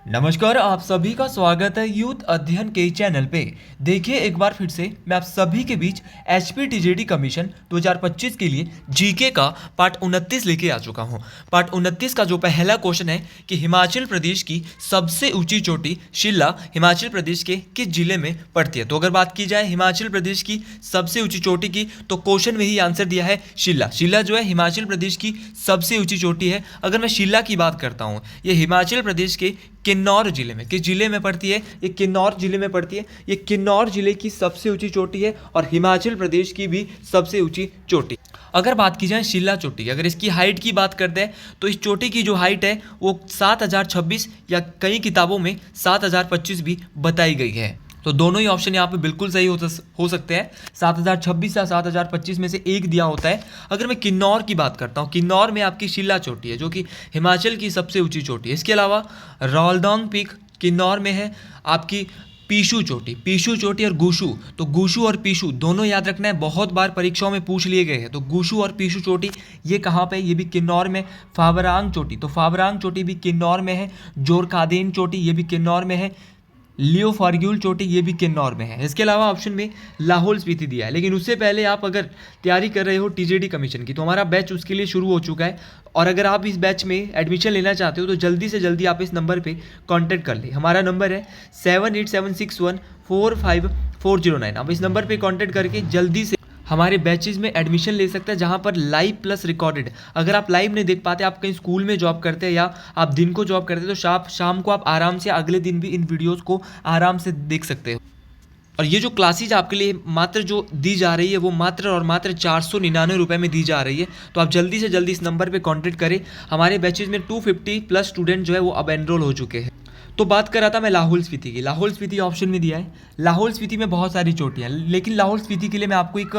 नमस्कार, आप सभी का स्वागत है यूथ अध्ययन के चैनल पे। देखिए एक बार फिर से मैं आप सभी के बीच एचपी टीजीडी कमीशन 2025 के लिए जीके का पार्ट 29 लेके आ चुका हूँ। पार्ट 29 का जो पहला क्वेश्चन है कि हिमाचल प्रदेश की सबसे ऊंची चोटी शिल्ला हिमाचल प्रदेश के किस जिले में पड़ती है। तो अगर बात की जाए हिमाचल प्रदेश की सबसे ऊंची चोटी की, तो क्वेश्चन में ही आंसर दिया है शिल्ला। शिल्ला जो है हिमाचल प्रदेश की सबसे ऊंची चोटी है। अगर मैं शिल्ला की बात करता हूँ, ये हिमाचल प्रदेश के किन्नौर जिले में, किस जिले में पड़ती है, ये किन्नौर जिले में पड़ती है। ये किन्नौर जिले की सबसे ऊंची चोटी है और हिमाचल प्रदेश की भी सबसे ऊंची चोटी। अगर बात की जाए शिल्ला चोटी की, अगर इसकी हाइट की बात करते हैं तो इस चोटी की जो हाइट है वो 7026 या कई किताबों में 7025 भी बताई गई है। तो दोनों ही ऑप्शन यहाँ पे बिल्कुल सही हो सकते हैं। 7026 या 7025 में से एक दिया होता है। अगर मैं किन्नौर की बात करता हूँ, किन्नौर में आपकी शिल्ला चोटी है जो कि हिमाचल की सबसे ऊंची चोटी है। इसके अलावा रॉल्डोंग पीक किन्नौर में है। आपकी पीशू चोटी और गूशू, तो गूशू और पीशू दोनों याद रखना है, बहुत बार परीक्षाओं में पूछ लिए गए हैं। तो गूशू और पीशू चोटी ये कहाँ पे है, ये भी किन्नौर में। फावरांग चोटी, तो फावरांग चोटी भी किन्नौर में है। जोरकादेन चोटी ये भी किन्नौर में है। लियो फार्ग्यूल चोटी ये भी किन्नौर में है। इसके अलावा ऑप्शन में लाहौल स्पीति दिया है। लेकिन उससे पहले आप अगर तैयारी कर रहे हो टीजीडी कमीशन की, तो हमारा बैच उसके लिए शुरू हो चुका है। और अगर आप इस बैच में एडमिशन लेना चाहते हो तो जल्दी से जल्दी आप इस नंबर पे कांटेक्ट कर ले। हमारा नंबर है 7876145409। आप इस नंबर पे कांटेक्ट करके जल्दी से हमारे बैचेज में एडमिशन ले सकते हैं, जहां पर लाइव प्लस रिकॉर्डेड। अगर आप लाइव नहीं देख पाते, आप कहीं स्कूल में जॉब करते हैं या आप दिन को जॉब करते हैं, तो शाम को आप आराम से अगले दिन भी इन वीडियोस को आराम से देख सकते हो। और ये जो क्लासेज आपके लिए मात्र जो दी जा रही है वो मात्र और मात्र 499 रुपये में दी जा रही है। तो आप जल्दी से जल्दी इस नंबर पर कॉन्टेक्ट करें। हमारे बैचेज में 250 प्लस स्टूडेंट जो है वो अब एनरोल हो चुके हैं। तो बात कर रहा था मैं लाहौल स्पीति की। लाहौल स्पीति ऑप्शन में दिया है। लाहौल स्पीति में बहुत सारी चोटियाँ, लेकिन लाहौल स्पीति के लिए मैं आपको एक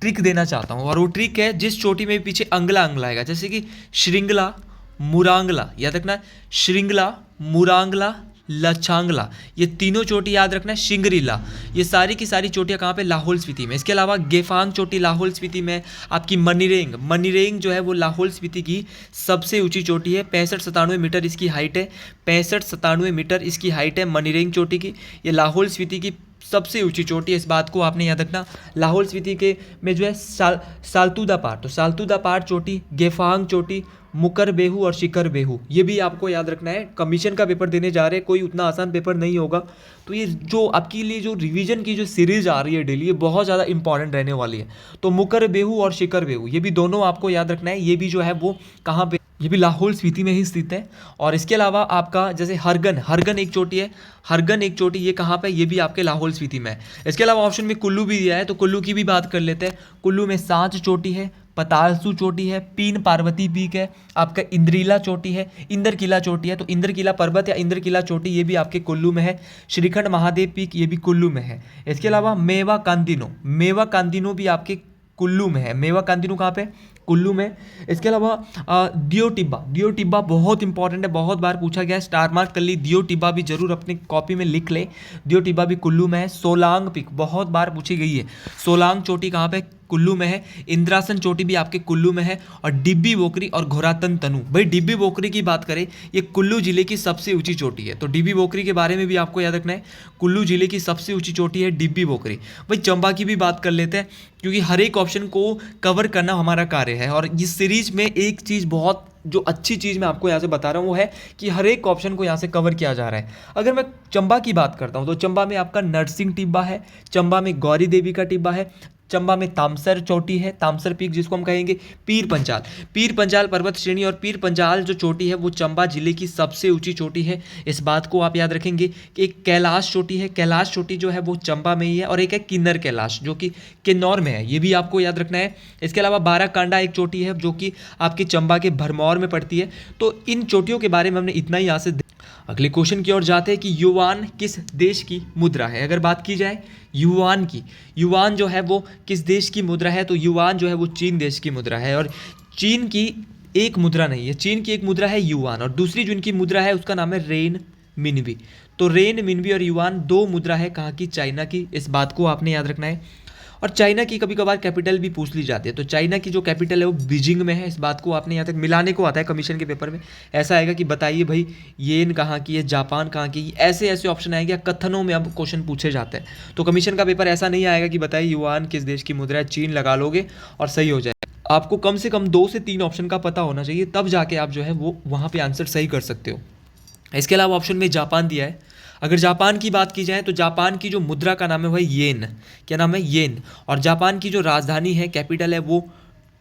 ट्रिक देना चाहता हूँ। और वो ट्रिक है, जिस चोटी में पीछे अंगला आएगा, जैसे कि श्रृंगला, मुरांगला, याद रखना, श्रृंगला, मुरांगला, लछांगला, ये तीनों चोटी याद रखना है। शिंगरीला, ये सारी की सारी चोटियाँ कहाँ पे, लाहौल स्पीति में। इसके अलावा गेफांग चोटी लाहौल स्पीति में। आपकी मनीरेंग जो है वो लाहौल स्पीति की सबसे ऊंची चोटी है। 65-97 मीटर इसकी हाइट है। 65-97 मीटर इसकी हाइट है मनीरेंग चोटी की। ये लाहौल स्पीति की सबसे ऊंची चोटी है। इस बात को आपने याद रखना। लाहौल स्पीति के में जो है सालतूदा पहाड़, तो सालतूदा पहाड़ चोटी, गेफांग चोटी, मुकर बेहू और शिखर बेहू, ये भी आपको याद रखना है। कमीशन का पेपर देने जा रहे हैं, कोई उतना आसान पेपर नहीं होगा। तो ये जो आपके लिए जो रिवीजन की जो सीरीज आ रही है डेली, ये बहुत ज़्यादा इंपॉर्टेंट रहने वाली है। तो मुकर बेहू और शिखर बेहू ये भी दोनों आपको याद रखना है। ये भी जो है वो कहाँ पे, ये भी लाहौल स्पीति में ही स्थित है। और इसके अलावा आपका जैसे हरगन एक चोटी है। हरगन एक चोटी ये कहाँ पे, ये भी आपके लाहौल स्पीति में है। इसके अलावा ऑप्शन में कुल्लू भी दिया है, तो कुल्लू की भी बात कर लेते हैं। कुल्लू में सांच चोटी है, पतालसू चोटी है, पीन पार्वती पीक है, आपका इंद्रीला चोटी है, इंद्रकिला चोटी है। तो इंद्रकिला पर्वत या इंद्रकिला चोटी ये भी आपके कुल्लू में है। श्रीखंड महादेव पीक ये भी कुल्लू में है। इसके अलावा मेवा कांदिनो भी आपके कुल्लू में है। मेवा कांदिनो कहाँ पे, कुल्लू में। इसके अलावा दियो टिब्बा बहुत इंपॉर्टेंट है, बहुत बार पूछा गया है, स्टार मार्क कर ली। दियो टिब्बा भी जरूर अपनी कॉपी में लिख ले। दियो टिब्बा भी कुल्लू में है। सोलांग पिक बहुत बार पूछी गई है। सोलांग चोटी कहाँ पे, कुल्लू में है। इंद्रासन चोटी भी आपके कुल्लू में है। और डिब्बी बोकरी और घोरातन तनु, भाई डिब्बी बोकरी की बात करें, ये कुल्लू जिले की सबसे ऊंची चोटी है। तो डिब्बी बोकरी के बारे में भी आपको याद रखना है। कुल्लू जिले की सबसे ऊंची चोटी है डिब्बी बोकरी। भाई चंबा की भी बात कर लेते हैं, क्योंकि हर एक ऑप्शन को कवर करना हमारा कार्य है। और इस सीरीज में एक चीज़, बहुत जो अच्छी चीज़ मैं आपको यहाँ से बता रहा हूँ वो है कि हर एक ऑप्शन को यहाँ से कवर किया जा रहा है। अगर मैं चंबा की बात करता हूँ, तो चंबा में आपका नरसिंह टिब्बा है, चंबा में गौरी देवी का टिब्बा है, चंबा में तामसर चोटी है, तामसर पीक जिसको हम कहेंगे। पीर पंजाल पर्वत श्रेणी और पीर पंजाल जो चोटी है वो चंबा जिले की सबसे ऊंची चोटी है। इस बात को आप याद रखेंगे कि एक कैलाश चोटी है, कैलाश चोटी जो है वो चंबा में ही है। और एक है किन्नर कैलाश जो कि किन्नौर में है, ये भी आपको याद रखना है। इसके अलावा बाराकांडा एक चोटी है जो कि आपके चंबा के भरमौर में पड़ती है। तो इन चोटियों के बारे में हमने इतना ही यहाँ से। अगले क्वेश्चन की ओर जाते हैं कि युआन किस देश की मुद्रा है। अगर बात की जाए युआन की, युआन जो है वो किस देश की मुद्रा है, तो युआन जो है वो चीन देश की मुद्रा है। और चीन की एक मुद्रा नहीं है, चीन की एक मुद्रा है युआन, और दूसरी जो इनकी मुद्रा है उसका नाम है रेन मिनबी। तो रेन मिनबी और युआन दो मुद्रा है कहाँ की, चाइना की। इस बात को आपने याद रखना है। और चाइना की कभी कभार कैपिटल भी पूछ ली जाती है, तो चाइना की जो कैपिटल है वो बीजिंग में है। इस बात को आपने यहाँ तक मिलाने को आता है कमीशन के पेपर में, ऐसा आएगा कि बताइए भाई येन कहाँ की है, जापान कहाँ की, ऐसे ऐसे ऑप्शन आएंगे, कथनों में अब क्वेश्चन पूछे जाते हैं। तो कमीशन का पेपर ऐसा नहीं आएगा कि बताइए युआन किस देश की मुद्रा है, चीन लगा लोगे और सही हो जाएगा। आपको कम से कम 2 से 3 ऑप्शन का पता होना चाहिए, तब जाके आप जो है वो वहाँ पे आंसर सही कर सकते हो। इसके अलावा ऑप्शन में जापान दिया है। अगर जापान की बात की जाए तो जापान की जो मुद्रा का नाम है वो है येन। क्या नाम है? येन। और जापान की जो राजधानी है, कैपिटल है, वो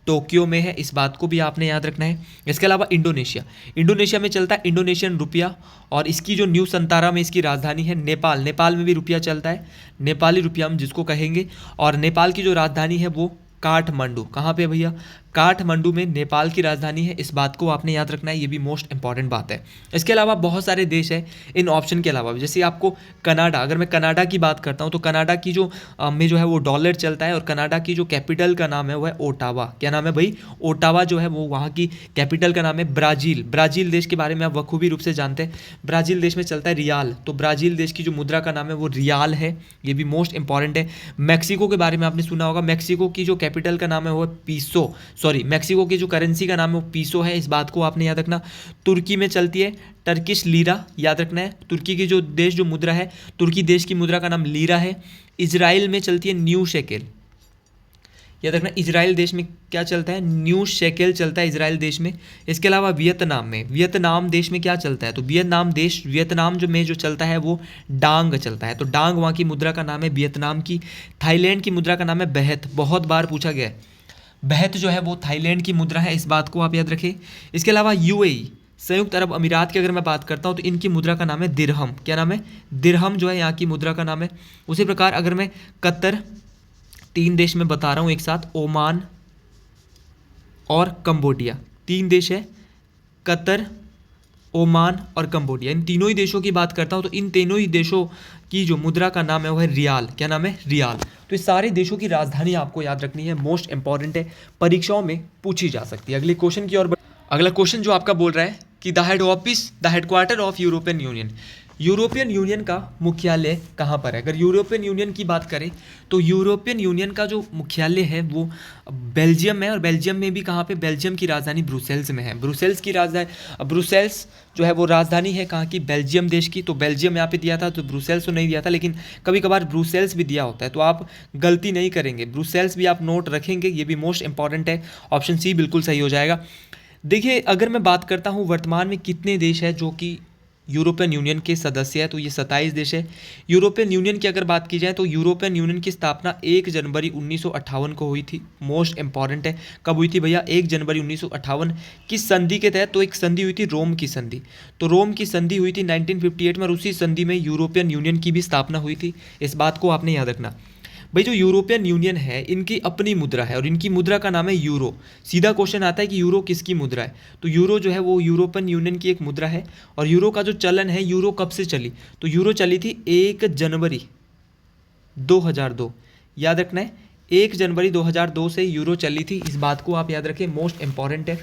टोक्यो में है। इस बात को भी आपने याद रखना है। इसके अलावा इंडोनेशिया, इंडोनेशिया में चलता है इंडोनेशियन रुपया, और इसकी जो न्यू संतारा में इसकी राजधानी है। नेपाल, नेपाल में भी रुपया चलता है, नेपाली रुपया हम जिसको कहेंगे। और नेपाल की जो राजधानी है वो काठमांडू। कहाँ पे भैया? काठमांडू में नेपाल की राजधानी है। इस बात को आपने याद रखना है, ये भी मोस्ट इंपॉर्टेंट बात है। इसके अलावा बहुत सारे देश हैं इन ऑप्शन के अलावा भी, जैसे आपको कनाडा, अगर मैं कनाडा की बात करता हूँ तो कनाडा की जो में जो है वो डॉलर चलता है, और कनाडा की जो कैपिटल का नाम है वो है ओटावा। क्या नाम है भाई? ओटावा जो है वो वहाँ की कैपिटल का नाम है। ब्राज़ील, ब्राज़ील देश के बारे में आप बखूबी रूप से जानते हैं। ब्राज़ील देश में चलता है रियाल, तो ब्राज़ील देश की जो मुद्रा का नाम है वो रियाल है, ये भी मोस्ट इंपॉर्टेंट है। मैक्सिको के बारे में आपने सुना होगा, मैक्सिको की जो कैपिटल का नाम है वो पीसो, मैक्सिको की जो करेंसी का नाम है वो पीसो है। इस बात को आपने याद रखना। तुर्की में चलती है टर्किश लीरा, याद रखना है। तुर्की की जो देश जो मुद्रा है, तुर्की देश की मुद्रा का नाम लीरा है। इजराइल में चलती है न्यू शेकेल, याद रखना। इजराइल देश में क्या चलता है? न्यू शेकेल चलता है इजराइल देश में। इसके अलावा वियतनाम में, वियतनाम देश में क्या चलता है? तो वियतनाम जो में जो चलता है वो डांग चलता है, तो डांग वहाँ की मुद्रा का नाम है वियतनाम की। थाईलैंड की मुद्रा का नाम है बहत, बहुत बार पूछा गया है। बहत जो है वो थाईलैंड की मुद्रा है, इस बात को आप याद रखें। इसके अलावा यूएई, संयुक्त अरब अमीरात की अगर मैं बात करता हूँ तो इनकी मुद्रा का नाम है दिरहम। क्या नाम है? दिरहम जो है यहाँ की मुद्रा का नाम है। उसी प्रकार अगर मैं कतर, 3 देश में बता रहा हूँ एक साथ, ओमान और कंबोडिया, 3 देश है, कतर, ओमान और कंबोडिया, इन तीनों ही देशों की बात करता हूँ तो इन तीनों ही देशों की जो मुद्रा का नाम है वो है रियाल। क्या नाम है? रियाल। तो इस सारे देशों की राजधानी आपको याद रखनी है, मोस्ट इंपॉर्टेंट है, परीक्षाओं में पूछी जा सकती है। अगले क्वेश्चन की ओर अगला क्वेश्चन जो आपका बोल रहा है कि the headquarter of European union, European union का मुख्यालय कहाँ पर है? अगर यूरोपियन यूनियन की बात करें तो यूरोपियन यूनियन का जो मुख्यालय है वो बेल्जियम में है, और बेल्जियम में भी कहाँ पे? बेल्जियम की राजधानी ब्रुसेल्स में है। ब्रुसेल्स जो है वो राजधानी है कहाँ की? बेल्जियम देश की। तो बेल्जियम यहाँ पे दिया था, तो ब्रुसेल्स तो नहीं दिया था, लेकिन कभी कभार ब्रुसेल्स भी दिया होता है, तो आप गलती नहीं करेंगे, ब्रुसेल्स भी आप नोट रखेंगे, ये भी मोस्ट इंपॉर्टेंट है। ऑप्शन सी बिल्कुल सही हो जाएगा। देखिए, अगर मैं बात करता हूँ वर्तमान में कितने देश हैं जो कि यूरोपियन यूनियन के सदस्य है, तो ये 27 देश है। यूरोपियन यूनियन की अगर बात की जाए तो यूरोपियन यूनियन की स्थापना 1 जनवरी 1958 को हुई थी। मोस्ट इंपॉर्टेंट है, कब हुई थी भैया? 1 जनवरी 1958। किस संधि के तहत? तो एक संधि हुई थी, रोम की संधि। तो रोम की संधि हुई थी 1958 में, और उसी संधि में यूरोपियन यूनियन की भी स्थापना हुई थी। इस बात को आपने याद रखना। भाई, जो यूरोपियन यूनियन है इनकी अपनी मुद्रा है, और इनकी मुद्रा का नाम है यूरो। सीधा क्वेश्चन आता है कि यूरो किसकी मुद्रा है? तो यूरो जो है वो यूरोपियन यूनियन की एक मुद्रा है। और यूरो का जो चलन है, यूरो कब से चली? तो यूरो चली थी 1 जनवरी 2002, याद रखना है। 1 जनवरी 2002 से यूरो चली थी, इस बात को आप याद रखें, मोस्ट इंपॉर्टेंट है।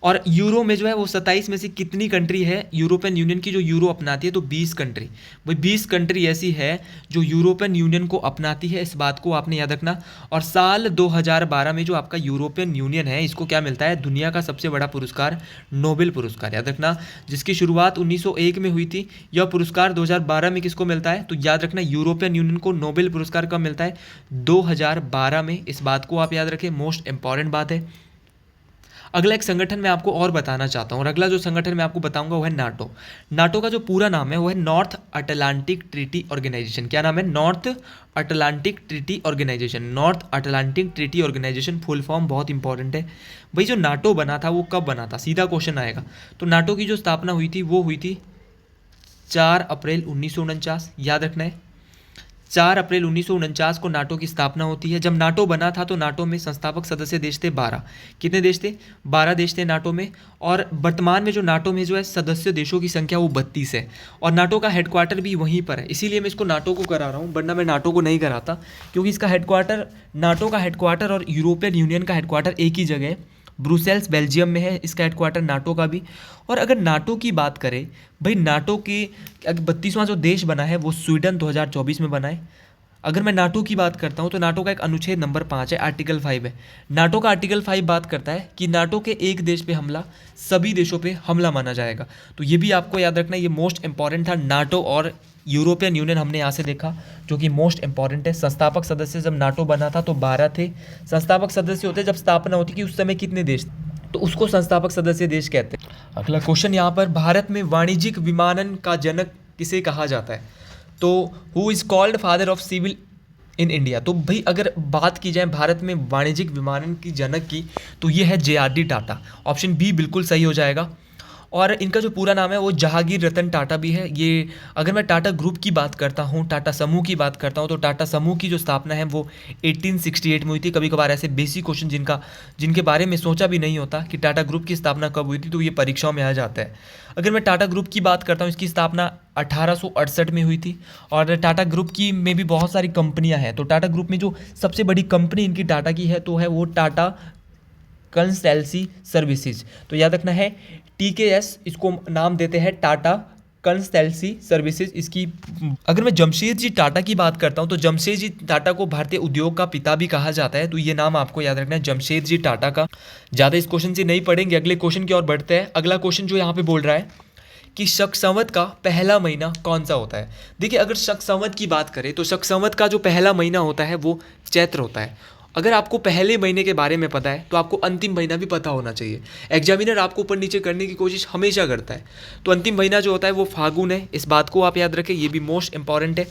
और यूरो में जो है वो 27 में से कितनी कंट्री है यूरोपियन यूनियन की जो यूरो अपनाती है? तो 20 कंट्री। भाई, 20 कंट्री ऐसी है जो यूरोपियन यूनियन को अपनाती है, इस बात को आपने याद रखना। और साल 2012 में जो आपका यूरोपियन यूनियन है, इसको क्या मिलता है? दुनिया का सबसे बड़ा पुरस्कार, नोबेल पुरस्कार, याद रखना, जिसकी शुरुआत 1901 में हुई थी। यह पुरस्कार 2012 में किसको मिलता है? तो याद रखना, यूरोपियन यूनियन को नोबेल पुरस्कार कब मिलता है? 2012 में। इस बात को आप याद रखें, मोस्ट इंपॉर्टेंट बात है। अगला एक संगठन मैं आपको और बताना चाहता हूँ, और अगला जो संगठन मैं आपको बताऊंगा वो है नाटो। नाटो का जो पूरा नाम है वो है नॉर्थ अटलांटिक ट्रीटी ऑर्गेनाइजेशन। क्या नाम है? North Atlantic Treaty Organisation. North Atlantic Treaty Organisation full form बहुत इंपॉर्टेंट है। भाई, जो नाटो बना था वो कब बना था? सीधा क्वेश्चन आएगा। तो नाटो की जो स्थापना हुई थी वो हुई थी 4 अप्रैल 1949, याद रखना है। 4 अप्रैल 1949 को नाटो की स्थापना होती है। जब नाटो बना था तो नाटो में संस्थापक सदस्य देश थे 12। कितने देश थे? 12 देश थे नाटो में। और वर्तमान में जो नाटो में जो है सदस्य देशों की संख्या वो 32 है, और नाटो का हेडक्वार्टर भी वहीं पर है। इसीलिए मैं इसको नाटो को करा रहा हूँ, वरना मैं नाटो को नहीं कराता, क्योंकि इसका हेडक्वार्टर, नाटो का हेडक्वार्टर और यूरोपियन यूनियन का हेडक्वार्टर एक ही जगह है। ब्रुसेल्स बेल्जियम में है इसका हेडक्वार्टर, नाटो का भी। और अगर नाटो की बात करें, भाई नाटो की 32वां जो देश बना है वो स्वीडन 2024 में बना है। अगर मैं नाटो की बात करता हूँ तो नाटो का एक अनुच्छेद नंबर 5 है, आर्टिकल 5 है। नाटो का आर्टिकल 5 बात करता है कि नाटो के एक देश पे हमला सभी देशों पे हमला माना जाएगा। तो ये भी आपको याद रखना है, ये मोस्ट इंपॉर्टेंट था। नाटो और यूरोपियन यूनियन हमने यहाँ से देखा जो कि मोस्ट इंपॉर्टेंट है। संस्थापक सदस्य जब नाटो बना था तो 12 थे। संस्थापक सदस्य होते जब स्थापना होती कि उस समय कितने देश, तो उसको संस्थापक सदस्य देश कहते हैं। अगला क्वेश्चन यहाँ पर, भारत में वाणिज्यिक विमानन का जनक किसे कहा जाता है? तो who is called father of civil in India? तो भाई अगर बात की जाए भारत में वाणिज्यिक विमानन की जनक की, तो ये है JRD टाटा। ऑप्शन बी बिल्कुल सही हो जाएगा। और इनका जो पूरा नाम है वो जहांगीर रतन टाटा भी है। ये अगर मैं टाटा ग्रुप की बात करता हूँ, टाटा समूह की बात करता हूँ, तो टाटा समूह की जो स्थापना है वो 1868 में हुई थी। कभी कभार ऐसे बेसिक क्वेश्चन जिनके बारे में सोचा भी नहीं होता कि टाटा ग्रुप की स्थापना कब हुई थी, तो ये परीक्षाओं में आ जाता है। अगर मैं टाटा ग्रुप की बात करता हूँ, इसकी स्थापना 1868 में हुई थी। और टाटा ग्रुप की में भी बहुत सारी कंपनियाँ हैं। तो टाटा ग्रुप में जो सबसे बड़ी कंपनी इनकी टाटा की है तो है वो टाटा कंसल्टेंसी सर्विसेज। तो याद रखना है TKS, इसको नाम देते हैं टाटा कंसल्टेंसी सर्विसेज इसकी। अगर मैं जमशेदजी टाटा की बात करता हूँ तो जमशेदजी टाटा को भारतीय उद्योग का पिता भी कहा जाता है। तो ये नाम आपको याद रखना है, जमशेदजी टाटा का। ज़्यादा इस क्वेश्चन से नहीं पढ़ेंगे, अगले क्वेश्चन की ओर बढ़ते हैं। अगला क्वेश्चन जो यहाँ पे बोल रहा है कि शक संवत का पहला महीना कौन सा होता है? देखिए अगर शक संवत की बात करें तो शक संवत का जो पहला महीना होता है वो चैत्र होता है। अगर आपको पहले महीने के बारे में पता है तो आपको अंतिम महीना भी पता होना चाहिए। एग्जामिनर आपको ऊपर नीचे करने की कोशिश हमेशा करता है। तो अंतिम महीना जो होता है वो फागुन है, इस बात को आप याद रखें, ये भी मोस्ट इंपॉर्टेंट है।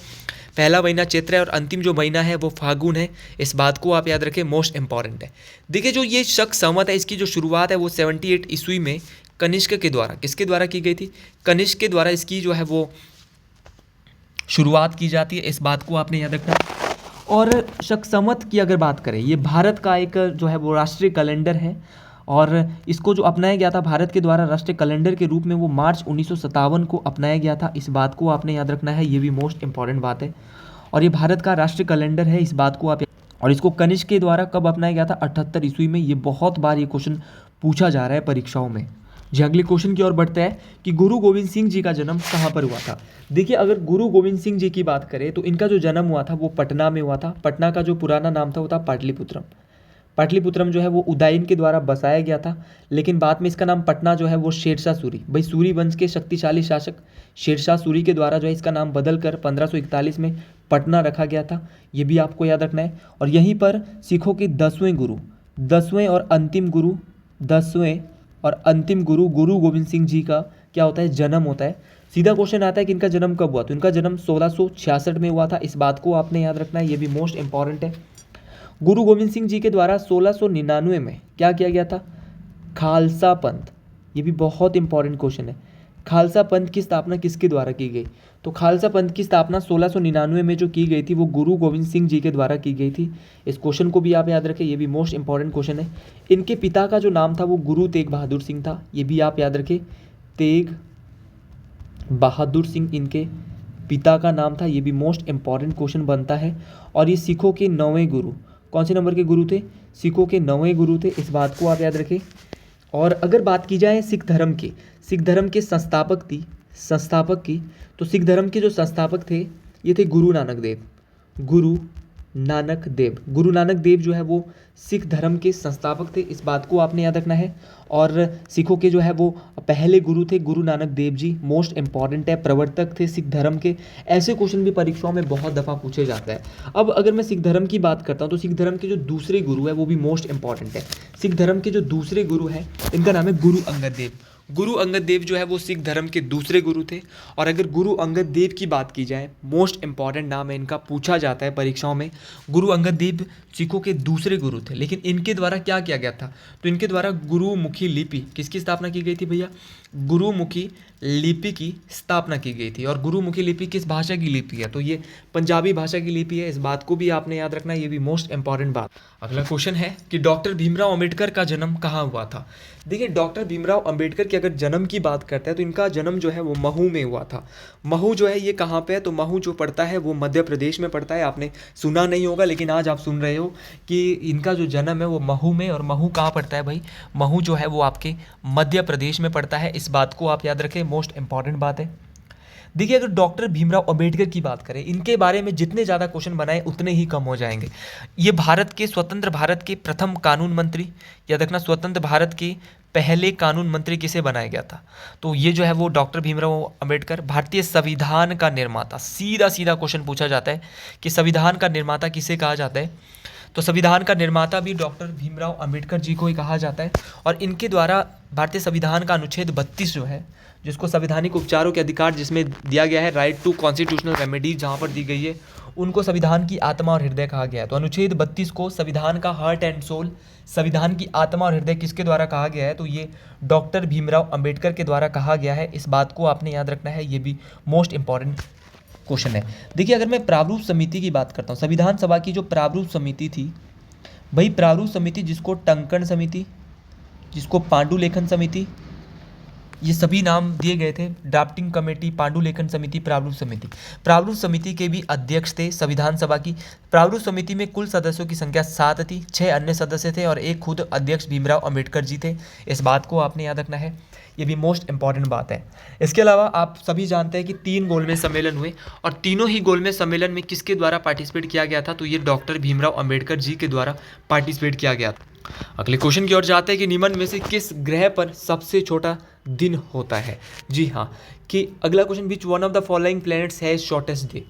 पहला महीना चैत्र है और अंतिम जो महीना है वो फागुन है, इस बात को आप याद रखें, मोस्ट इंपॉर्टेंट है। देखिए जो ये शक संवत है इसकी जो शुरुआत है वो 78 ईस्वी में कनिष्क के द्वारा, किसके द्वारा की गई थी? कनिष्क के द्वारा इसकी जो है वो शुरुआत की जाती है, इस बात को आपने याद रखना है। और शक संवत की अगर बात करें, ये भारत का एक जो है वो राष्ट्रीय कैलेंडर है और इसको जो अपनाया गया था भारत के द्वारा राष्ट्रीय कैलेंडर के रूप में वो मार्च 1957 को अपनाया गया था, इस बात को आपने याद रखना है, ये भी मोस्ट इंपॉर्टेंट बात है। और ये भारत का राष्ट्रीय कैलेंडर है, इस बात को आप, और इसको कनिष्क के द्वारा कब अपनाया गया था? 78 ईस्वी में। ये बहुत बार ये क्वेश्चन पूछा जा रहा है परीक्षाओं में। जी अगले क्वेश्चन की ओर बढ़ते हैं कि गुरु गोविंद सिंह जी का जन्म कहाँ पर हुआ था? देखिए अगर गुरु गोविंद सिंह जी की बात करें तो इनका जो जन्म हुआ था वो पटना में हुआ था। पटना का जो पुराना नाम था वो था पाटलिपुत्रम। पाटलिपुत्रम जो है वो उदयन के द्वारा बसाया गया था, लेकिन बाद में इसका नाम पटना जो है वो शेरशाह सूरी, भाई सूरी वंश के शक्तिशाली शासक शेरशाह सूरी के द्वारा जो है इसका नाम बदल कर 1541 में पटना रखा गया था, ये भी आपको याद रखना है। और यहीं पर सिखों के 10वें और अंतिम गुरु गुरु गोविंद सिंह जी का क्या होता है? जन्म होता है। सीधा क्वेश्चन आता है कि इनका जन्म कब हुआ? तो इनका जन्म 1666 में हुआ था, इस बात को आपने याद रखना है, ये भी मोस्ट इंपॉर्टेंट है। गुरु गोविंद सिंह जी के द्वारा 1699 में क्या किया गया था? खालसा पंथ, ये भी बहुत इंपॉर्टेंट क्वेश्चन है। खालसा पंथ की स्थापना किसके द्वारा की गई? तो खालसा पंथ की स्थापना 1699 में जो की गई थी वो गुरु गोविंद सिंह जी के द्वारा की गई थी, इस क्वेश्चन को भी आप याद रखें, ये भी मोस्ट इंपॉर्टेंट क्वेश्चन है। इनके पिता का जो नाम था वो गुरु तेग बहादुर सिंह था, ये भी आप याद रखें, तेग बहादुर सिंह इनके पिता का नाम था, ये भी मोस्ट इंपॉर्टेंट क्वेश्चन बनता है। और ये सिखों के 9वें गुरु, कौन से नंबर के गुरु थे? सिखों के 9वें गुरु थे, इस बात को आप याद रखें। और अगर बात की जाए सिख धर्म के संस्थापक की, तो सिख धर्म के जो संस्थापक थे ये थे गुरु नानक देव जो है वो सिख धर्म के संस्थापक थे, इस बात को आपने याद रखना है। और सिखों के जो है वो पहले गुरु थे गुरु नानक देव जी, मोस्ट इंपॉर्टेंट है, प्रवर्तक थे सिख धर्म के। ऐसे क्वेश्चन भी परीक्षाओं में बहुत दफ़ा पूछे जाते हैं। अब अगर मैं सिख धर्म की बात करता हूँ तो सिख धर्म के जो दूसरे गुरु है वो भी मोस्ट इंपॉर्टेंट है। सिख धर्म के जो दूसरे गुरु हैं इनका नाम है गुरु अंगद देव। गुरु अंगद देव जो है वो सिख धर्म के दूसरे गुरु थे। और अगर गुरु अंगद देव की बात की जाए, मोस्ट इंपॉर्टेंट नाम है इनका, पूछा जाता है परीक्षाओं में। गुरु अंगद देव सिखों के दूसरे गुरु थे, लेकिन इनके द्वारा क्या किया गया था? तो इनके द्वारा गुरुमुखी लिपि किसकी स्थापना की गई थी भैया? गुरुमुखी लिपि की स्थापना की गई थी। और गुरुमुखी लिपि किस भाषा की लिपि है? तो ये पंजाबी भाषा की लिपि है, इस बात को भी आपने याद रखना है, ये भी मोस्ट इंपॉर्टेंट बात। अगला क्वेश्चन है कि डॉक्टर भीमराव अंबेडकर का जन्म कहाँ हुआ था? देखिए डॉक्टर भीमराव अंबेडकर की अगर जन्म की बात करते हैं तो इनका जन्म जो है वो महू में हुआ था। महू जो है ये कहाँ पे है? तो महू जो पड़ता है वो मध्य प्रदेश में पड़ता है। आपने सुना नहीं होगा लेकिन आज आप सुन रहे हो कि इनका जो जन्म है वो महू में। और महू कहाँ पड़ता है भाई? महू जो है वो आपके मध्य प्रदेश में पड़ता है, इस बात को आप याद रखें, मोस्ट इंपॉर्टेंट बात है। देखिए अगर डॉक्टर भीमराव अंबेडकर की बात करें, इनके बारे में जितने ज़्यादा क्वेश्चन बनाए उतने ही कम हो जाएंगे। ये स्वतंत्र भारत के प्रथम कानून मंत्री, याद रखना स्वतंत्र भारत के पहले कानून मंत्री किसे बनाया गया था, तो ये जो है वो डॉक्टर भीमराव अंबेडकर। भारतीय संविधान का निर्माता, सीधा सीधा क्वेश्चन पूछा जाता है कि संविधान का निर्माता किसे कहा जाता है, तो संविधान का निर्माता भी डॉक्टर भीमराव अंबेडकर जी को ही कहा जाता है। और इनके द्वारा भारतीय संविधान का अनुच्छेद 32 जो है, जिसको संवैधानिक उपचारों के अधिकार जिसमें दिया गया है, राइट टू कॉन्स्टिट्यूशनल रेमेडीज जहाँ पर दी गई है, उनको संविधान की आत्मा और हृदय कहा गया है। तो अनुच्छेद 32 को संविधान का हार्ट एंड सोल, संविधान की आत्मा और हृदय किसके द्वारा कहा गया है, तो ये डॉक्टर भीमराव अंबेडकर के द्वारा कहा गया है। इस बात को आपने याद रखना है, ये भी मोस्ट इंपॉर्टेंट क्वेश्चन है। देखिए अगर मैं प्रारूप समिति की बात करता हूँ, संविधान सभा की जो प्रारूप समिति थी, भाई प्रारूप समिति जिसको टंकण समिति, जिसको पांडुलेखन समिति, ये सभी नाम दिए गए थे, ड्राफ्टिंग कमेटी, पांडुलेखन समिति, प्रारूप समिति। प्रारूप समिति के भी अध्यक्ष थे संविधान सभा की। प्रारूप समिति में कुल सदस्यों की संख्या 7 थी, 6 अन्य सदस्य थे और एक खुद अध्यक्ष भीमराव अंबेडकर जी थे। इस बात को आपने याद रखना है, ये भी मोस्ट इंपॉर्टेंट बात है। इसके अलावा आप सभी जानते हैं कि 3 गोलमेज सम्मेलन हुए और तीनों ही गोलमेज सम्मेलन में किसके द्वारा पार्टिसिपेट किया गया था, तो ये डॉक्टर भीमराव अंबेडकर जी के द्वारा पार्टिसिपेट किया गया था। अगले क्वेश्चन की ओर जाते हैं कि निम्न में से किस ग्रह पर सबसे छोटा दिन होता है। जी हाँ, कि अगला question, which one of the following planets has shortest day,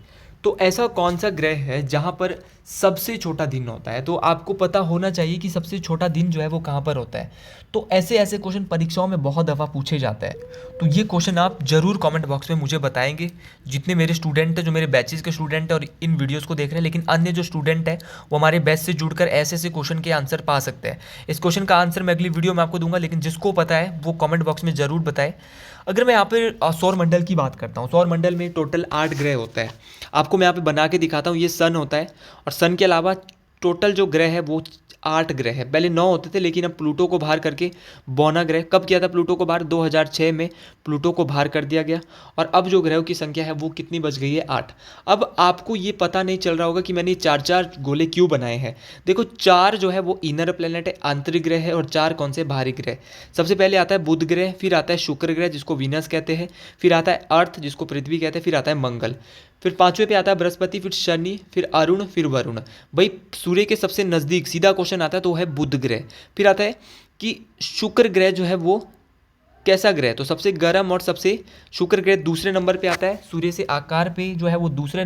तो ऐसा कौन सा ग्रह है जहाँ पर सबसे छोटा दिन होता है। तो आपको पता होना चाहिए कि सबसे छोटा दिन जो है वो कहाँ पर होता है। तो ऐसे ऐसे क्वेश्चन परीक्षाओं में बहुत दफ़ा पूछे जाते हैं। तो ये क्वेश्चन आप ज़रूर कमेंट बॉक्स में मुझे बताएंगे, जितने मेरे स्टूडेंट हैं, जो मेरे बैचेस के स्टूडेंट हैं और इन वीडियोस को देख रहे हैं, लेकिन अन्य जो स्टूडेंट हैं वो हमारे बैच से जुड़कर ऐसे ऐसे क्वेश्चन के आंसर पा सकते हैं। इस क्वेश्चन का आंसर मैं अगली वीडियो में आपको दूंगा, लेकिन जिसको पता है वो कमेंट बॉक्स में ज़रूर बताए। अगर मैं यहाँ पे सौर मंडल की बात करता हूँ, सौर मंडल में टोटल 8 ग्रह होता है। आपको मैं यहाँ पे बना के दिखाता हूँ, ये सन होता है और सन के अलावा टोटल जो ग्रह है वो 8 ग्रह है। पहले 9 होते थे, लेकिन अब प्लूटो को बाहर करके 12वां ग्रह, कब किया था प्लूटो को बाहर, 2006 में प्लूटो को बाहर कर दिया गया। और अब जो ग्रहों की संख्या है वो कितनी बच गई है, 8। अब आपको ये पता नहीं चल रहा होगा कि मैंने 4-4 गोले क्यों बनाए हैं। देखो 4 जो है वो इनर प्लेनेट है, आंतरिक ग्रह है, और 4 कौन से, बाहरी ग्रह। सबसे पहले आता है बुध ग्रह, फिर आता है शुक्र ग्रह जिसको वीनस कहते हैं, फिर आता है अर्थ जिसको पृथ्वी कहते हैं, फिर आता है मंगल, फिर 5वें पे आता है बृहस्पति, फिर शनि, फिर अरुण, फिर वरुण। भाई सूर्य के सबसे नज़दीक सीधा क्वेश्चन आता है तो वो है बुध ग्रह। फिर आता है कि शुक्र ग्रह जो है वो कैसा ग्रह, तो सबसे गर्म और सबसे, शुक्र ग्रह दूसरे नंबर पे आता है। सूर्य से आकार पे जो है वो दूसरे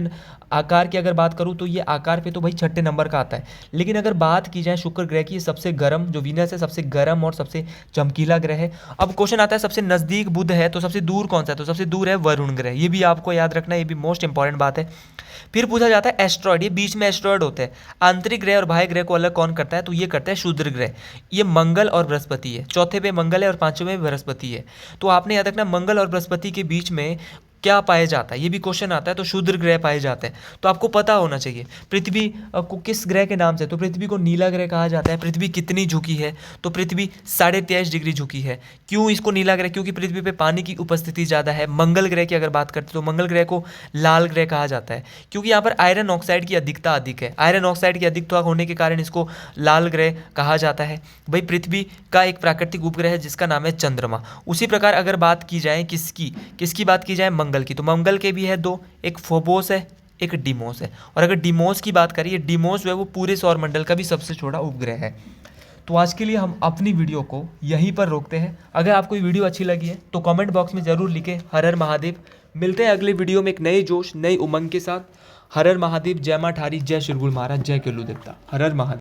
आकार की अगर बात करूँ तो ये आकार पे तो भाई 6ठे नंबर का आता है। लेकिन अगर बात की जाए शुक्र ग्रह की, सबसे गर्म जो वीनस है, सबसे गर्म और सबसे चमकीला ग्रह है। अब क्वेश्चन आता है सबसे नज़दीक बुध है तो सबसे दूर कौन सा है, तो सबसे दूर है वरुण ग्रह। ये भी आपको याद रखना है, ये भी मोस्ट इंपॉर्टेंट बात है। फिर पूछा जाता है एस्ट्रॉयड, ये बीच में एस्ट्रॉयड होते हैं। आंतरिक ग्रह और बाह्य ग्रह को अलग कौन करता है, तो ये करता है क्षुद्र ग्रह। ये मंगल और बृहस्पति है, चौथे पे मंगल है और 5वें में बृहस्पति है। तो आपने याद रखना मंगल और बृहस्पति के बीच में क्या पाया जाता है, ये भी क्वेश्चन आता है, तो क्षुद्र ग्रह पाए जाते हैं। तो आपको पता होना चाहिए पृथ्वी को किस ग्रह के नाम से, तो पृथ्वी को नीला ग्रह कहा जाता है। पृथ्वी कितनी झुकी है, तो पृथ्वी 23.5 डिग्री झुकी है। क्यों इसको नीला ग्रह, क्योंकि पृथ्वी पे पानी की उपस्थिति ज़्यादा है। मंगल ग्रह की अगर बात करते तो मंगल ग्रह को लाल ग्रह कहा जाता है, क्योंकि यहाँ पर आयरन ऑक्साइड की अधिकता अधिक है। आयरन ऑक्साइड की अधिकता होने के कारण इसको लाल ग्रह कहा जाता है। भाई पृथ्वी का एक प्राकृतिक उपग्रह है जिसका नाम है चंद्रमा। उसी प्रकार अगर बात की जाए किसकी बात की जाए, मंगल की, तो मंगल के भी है 2, एक फोबोस है, एक डिमोस है। और अगर डिमोस की बात करिए, डिमोस जो है वो पूरे सौर मंडल का भी सबसे छोटा उपग्रह है। तो आज के लिए हम अपनी वीडियो को यहीं पर रोकते हैं। अगर आपको ये वीडियो अच्छी लगी है तो कमेंट बॉक्स में ज़रूर लिखें हर हर महादेव। मिलते हैं अगले वीडियो में एक नए जोश, नई उमंग के साथ। हर हर महादेव, जय मां ठारी, जय श्री गुरु महाराज, जय केलू देवता, हर हर महादेव।